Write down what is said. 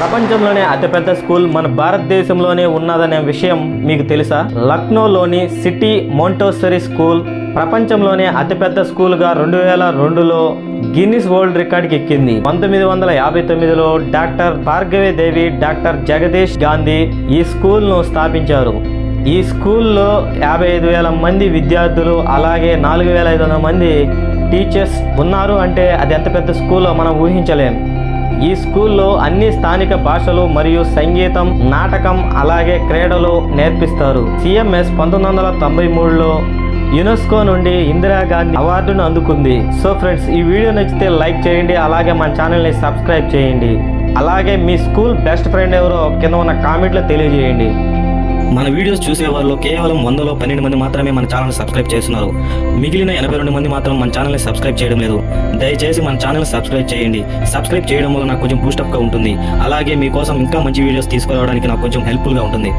ప్రపంచంలోనే అతిపెద్ద స్కూల్ మన భారతదేశంలోనే ఉన్నదనే విషయం మీకు తెలుసా? లక్నోలోని సిటీ మోంటెసరీ స్కూల్ ప్రపంచంలోనే అతిపెద్ద స్కూల్గా 2002లో గిన్నిస్ వరల్డ్ రికార్డ్కి ఎక్కింది. 1959లో డాక్టర్ భార్గవి దేవి, డాక్టర్ జగదీష్ గాంధీ ఈ స్కూల్ను స్థాపించారు. ఈ స్కూల్లో 55,000 మంది విద్యార్థులు, అలాగే 4,500 మంది టీచర్స్ ఉన్నారు. అంటే అది ఎంత పెద్ద స్కూల్లో మనం ఊహించలేం. ఈ స్కూల్లో అన్ని స్థానిక భాషలు మరియు సంగీతం, నాటకం, అలాగే క్రీడలు నేర్పిస్తారు. సిఎంఎస్ 1993లో యునెస్కో నుండి ఇందిరాగాంధీ అవార్డును అందుకుంది. సో ఫ్రెండ్స్, ఈ వీడియో నచ్చితే లైక్ చేయండి, అలాగే మన ఛానల్ని సబ్స్క్రైబ్ చేయండి. అలాగే మీ స్కూల్ బెస్ట్ ఫ్రెండ్ ఎవరో కింద ఉన్న కామెంట్లో తెలియజేయండి. మన వీడియోస్ చూసే వాళ్ళు కేవలం 100లో 12 మంది మాత్రమే మన ఛానల్ సబ్స్క్రైబ్ చేస్తున్నారు. మిగిలిన 82 మంది మాత్రం మన ఛానల్ని సబ్స్క్రైబ్ చేయడం లేదు. దయచేసి మన ఛానల్ సబ్స్క్రైబ్ చేయండి. సబ్స్క్రైబ్ చేయడం వల్ల నాకు కొంచెం బూస్టప్గా ఉంటుంది. అలాగే మీకోసం ఇంకా మంచి వీడియోస్ తీసుకురావడానికి నాకు కొంచెం హెల్ప్ఫుల్గా ఉంటుంది.